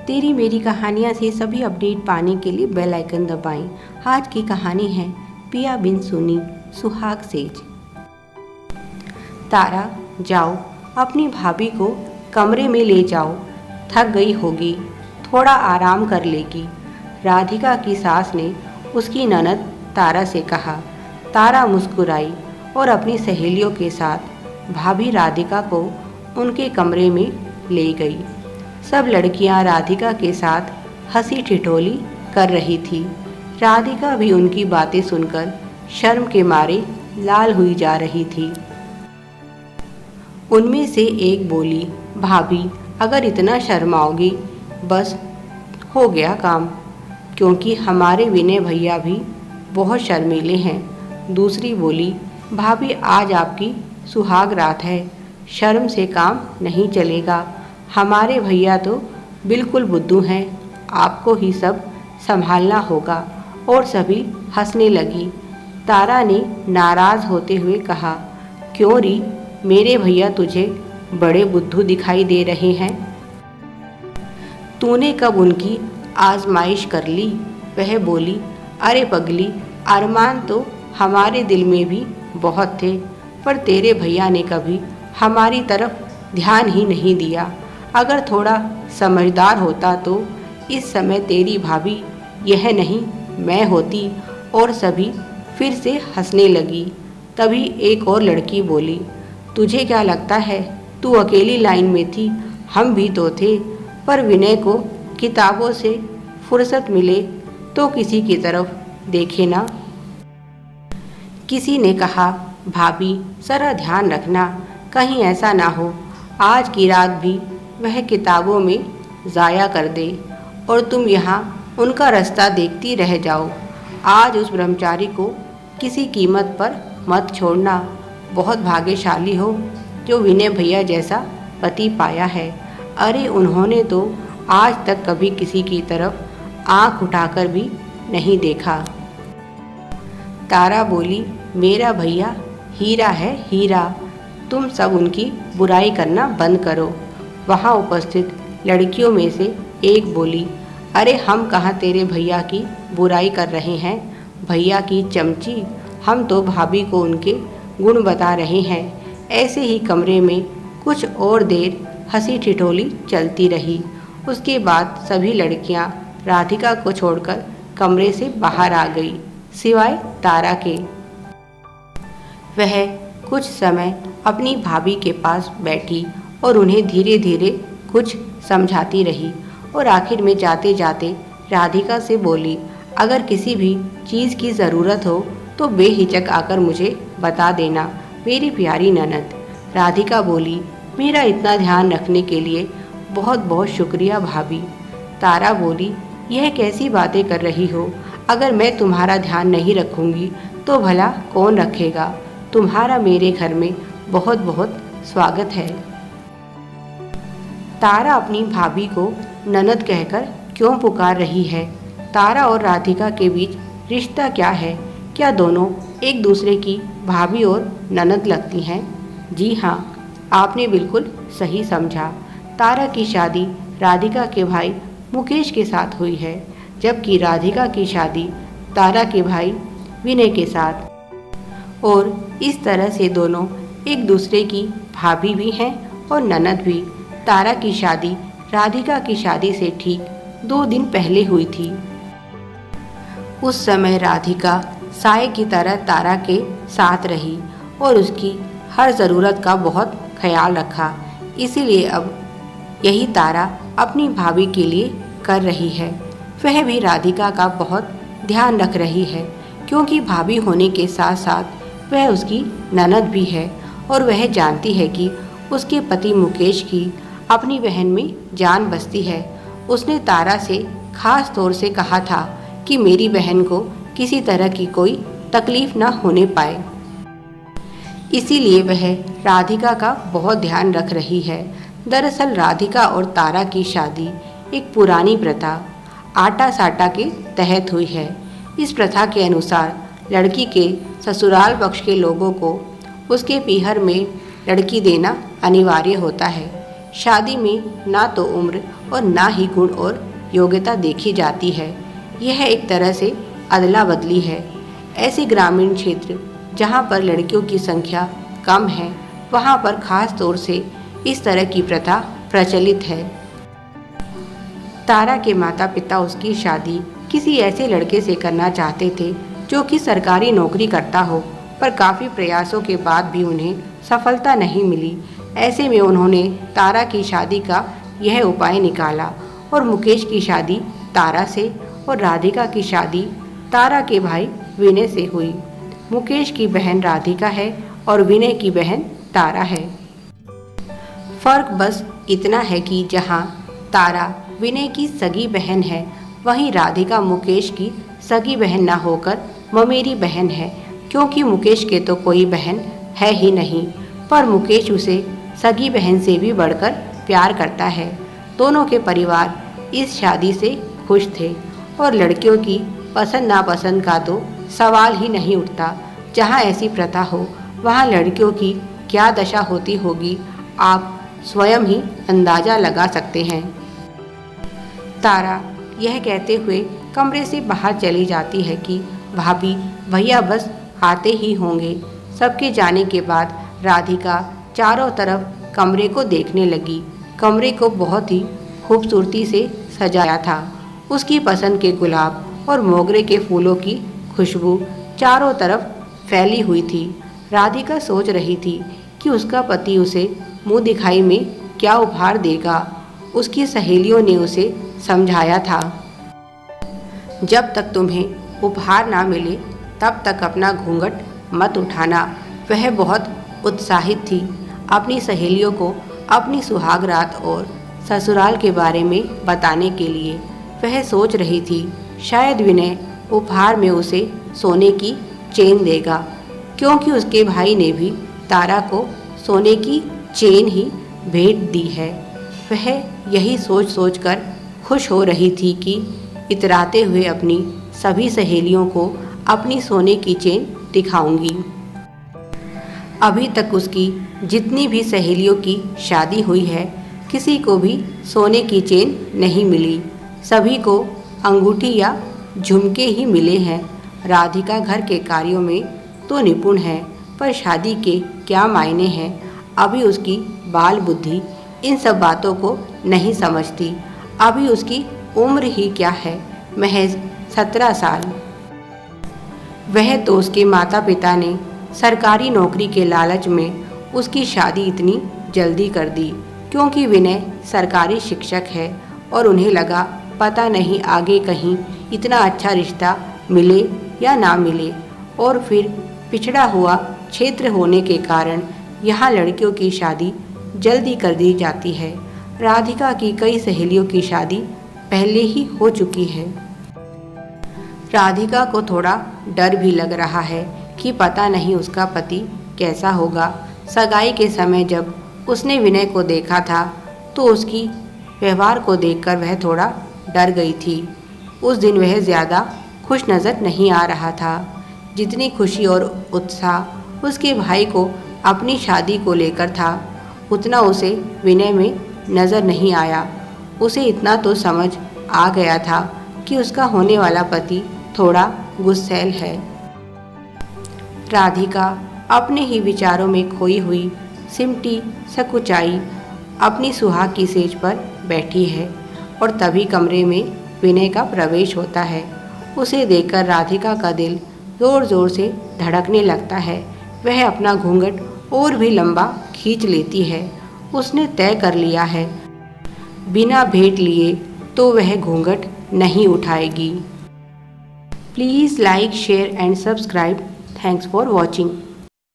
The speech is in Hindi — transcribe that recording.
तेरी मेरी कहानियाँ से सभी अपडेट पाने के लिए बेल आइकन दबाएं। आज की कहानी है पिया बिन सुनी सुहाग सेज। तारा, जाओ अपनी भाभी को कमरे में ले जाओ, थक गई होगी, थोड़ा आराम कर लेगी। राधिका की सास ने उसकी ननद तारा से कहा। तारा मुस्कुराई और अपनी सहेलियों के साथ भाभी राधिका को उनके कमरे में ले गई। सब लड़कियां राधिका के साथ हंसी ठिठोली कर रही थी। राधिका भी उनकी बातें सुनकर शर्म के मारे लाल हुई जा रही थी। उनमें से एक बोली, भाभी अगर इतना शर्माओगी बस हो गया काम, क्योंकि हमारे विनय भैया भी बहुत शर्मीले हैं। दूसरी बोली, भाभी आज आपकी सुहाग रात है, शर्म से काम नहीं चलेगा। हमारे भैया तो बिल्कुल बुद्धू हैं, आपको ही सब संभालना होगा। और सभी हंसने लगी। तारा ने नाराज होते हुए कहा, क्यों री, मेरे भैया तुझे बड़े बुद्धू दिखाई दे रहे हैं? तूने कब उनकी आजमाइश कर ली? वह बोली, अरे पगली, अरमान तो हमारे दिल में भी बहुत थे, पर तेरे भैया ने कभी हमारी तरफ ध्यान ही नहीं दिया। अगर थोड़ा समझदार होता तो इस समय तेरी भाभी यह नहीं मैं होती। और सभी फिर से हंसने लगी। तभी एक और लड़की बोली, तुझे क्या लगता है तू अकेली लाइन में थी? हम भी तो थे, पर विनय को किताबों से फुर्सत मिले तो किसी की तरफ देखे ना। किसी ने कहा, भाभी जरा ध्यान रखना, कहीं ऐसा ना हो आज की रात भी वह किताबों में ज़ाया कर दे और तुम यहाँ उनका रास्ता देखती रह जाओ। आज उस ब्रह्मचारी को किसी कीमत पर मत छोड़ना। बहुत भाग्यशाली हो जो विनय भैया जैसा पति पाया है। अरे उन्होंने तो आज तक कभी किसी की तरफ आंख उठाकर भी नहीं देखा। तारा बोली, मेरा भैया हीरा है, हीरा। तुम सब उनकी बुराई करना बंद करो। वहाँ उपस्थित लड़कियों में से एक बोली, अरे हम कहाँ तेरे भैया की बुराई कर रहे हैं, भैया की चमची, हम तो भाभी को उनके गुण बता रहे हैं। ऐसे ही कमरे में कुछ और देर हंसी ठिठोली चलती रही। उसके बाद सभी लड़कियां राधिका को छोड़कर कमरे से बाहर आ गई, सिवाय तारा के। वह कुछ समय अपनी भाभी के पास बैठी और उन्हें धीरे धीरे कुछ समझाती रही और आखिर में जाते जाते राधिका से बोली, अगर किसी भी चीज़ की ज़रूरत हो तो बेहिचक आकर मुझे बता देना, मेरी प्यारी ननद। राधिका बोली, मेरा इतना ध्यान रखने के लिए बहुत बहुत शुक्रिया भाभी। तारा बोली, यह कैसी बातें कर रही हो? अगर मैं तुम्हारा ध्यान नहीं रखूंगी तो भला कौन रखेगा? तुम्हारा मेरे घर में बहुत बहुत स्वागत है। तारा अपनी भाभी को ननद कहकर क्यों पुकार रही है? तारा और राधिका के बीच रिश्ता क्या है? क्या दोनों एक दूसरे की भाभी और ननद लगती हैं? जी हाँ, आपने बिल्कुल सही समझा। तारा की शादी राधिका के भाई मुकेश के साथ हुई है, जबकि राधिका की शादी तारा के भाई विनय के साथ। और इस तरह से दोनों एक दूसरे की भाभी भी हैं और ननद भी। तारा की शादी राधिका की शादी से ठीक 2 दिन पहले हुई थी। उस समय राधिका साए की तरह तारा के साथ रही और उसकी हर ज़रूरत का बहुत ख्याल रखा। इसीलिए अब यही तारा अपनी भाभी के लिए कर रही है। वह भी राधिका का बहुत ध्यान रख रही है, क्योंकि भाभी होने के साथ साथ वह उसकी ननद भी है और वह जानती है कि उसके पति मुकेश की अपनी बहन में जान बसती है। उसने तारा से खास तौर से कहा था कि मेरी बहन को किसी तरह की कोई तकलीफ ना होने पाए। इसीलिए वह राधिका का बहुत ध्यान रख रही है। दरअसल राधिका और तारा की शादी एक पुरानी प्रथा आटा साटा के तहत हुई है। इस प्रथा के अनुसार लड़की के ससुराल पक्ष के लोगों को उसके पीहर में लड़की देना अनिवार्य होता है। शादी में ना तो उम्र और ना ही गुण और योग्यता देखी जाती है। यह एक तरह से अदला बदली है। ऐसे ग्रामीण क्षेत्र जहाँ पर लड़कियों की संख्या कम है, वहाँ पर खास तौर से इस तरह की प्रथा प्रचलित है। तारा के माता पिता उसकी शादी किसी ऐसे लड़के से करना चाहते थे जो कि सरकारी नौकरी करता हो, पर काफ़ी प्रयासों के बाद भी उन्हें सफलता नहीं मिली। ऐसे में उन्होंने तारा की शादी का यह उपाय निकाला और मुकेश की शादी तारा से और राधिका की शादी तारा के भाई विनय से हुई। मुकेश की बहन राधिका है और विनय की बहन तारा है। फर्क बस इतना है कि जहाँ तारा विनय की सगी बहन है, वहीं राधिका मुकेश की सगी बहन न होकर ममेरी बहन है, क्योंकि मुकेश के तो कोई बहन है ही नहीं। पर मुकेश उसे सगी बहन से भी बढ़कर प्यार करता है। दोनों के परिवार इस शादी से खुश थे और लड़कियों की पसंद नापसंद का तो सवाल ही नहीं उठता। जहाँ ऐसी प्रथा हो, वहाँ लड़कियों की क्या दशा होती होगी, आप स्वयं ही अंदाज़ा लगा सकते हैं। तारा यह कहते हुए कमरे से बाहर चली जाती है कि भाभी भैया बस आते ही होंगे। सबके जाने के बाद राधिका चारों तरफ कमरे को देखने लगी। कमरे को बहुत ही खूबसूरती से सजाया था। उसकी पसंद के गुलाब और मोगरे के फूलों की खुशबू चारों तरफ फैली हुई थी। राधिका सोच रही थी कि उसका पति उसे मुंह दिखाई में क्या उपहार देगा। उसकी सहेलियों ने उसे समझाया था, जब तक तुम्हें उपहार ना मिले तब तक अपना घूंघट मत उठाना। वह बहुत उत्साहित थी अपनी सहेलियों को अपनी सुहाग रात और ससुराल के बारे में बताने के लिए। वह सोच रही थी शायद विनय उपहार में उसे सोने की चेन देगा, क्योंकि उसके भाई ने भी तारा को सोने की चेन ही भेंट दी है। वह यही सोच सोच कर खुश हो रही थी कि इतराते हुए अपनी सभी सहेलियों को अपनी सोने की चेन दिखाऊंगी। अभी तक उसकी जितनी भी सहेलियों की शादी हुई है, किसी को भी सोने की चेन नहीं मिली। सभी को अंगूठी या झुमके ही मिले हैं। राधिका घर के कार्यों में तो निपुण है, पर शादी के क्या मायने हैं, अभी उसकी बाल बुद्धि इन सब बातों को नहीं समझती। अभी उसकी उम्र ही क्या है, महज 17 साल। वह तो उसके माता पिता ने सरकारी नौकरी के लालच में उसकी शादी इतनी जल्दी कर दी, क्योंकि विनय सरकारी शिक्षक है और उन्हें लगा पता नहीं आगे कहीं इतना अच्छा रिश्ता मिले या ना मिले। और फिर पिछड़ा हुआ क्षेत्र होने के कारण यहाँ लड़कियों की शादी जल्दी कर दी जाती है। राधिका की कई सहेलियों की शादी पहले ही हो चुकी है। राधिका को थोड़ा डर भी लग रहा है कि पता नहीं उसका पति कैसा होगा। सगाई के समय जब उसने विनय को देखा था तो उसकी व्यवहार को देखकर वह थोड़ा डर गई थी। उस दिन वह ज़्यादा खुश नज़र नहीं आ रहा था। जितनी खुशी और उत्साह उसके भाई को अपनी शादी को लेकर था, उतना उसे विनय में नज़र नहीं आया। उसे इतना तो समझ आ गया था कि उसका होने वाला पति थोड़ा गुस्सैल है। राधिका अपने ही विचारों में खोई हुई सिमटी सकुचाई अपनी सुहाग की सेज पर बैठी है और तभी कमरे में विनय का प्रवेश होता है। उसे देखकर राधिका का दिल ज़ोर ज़ोर से धड़कने लगता है। वह अपना घूंघट और भी लंबा खींच लेती है। उसने तय कर लिया है, बिना भेंट लिए तो वह घूंघट नहीं उठाएगी। Please like, share and subscribe. Thanks for watching.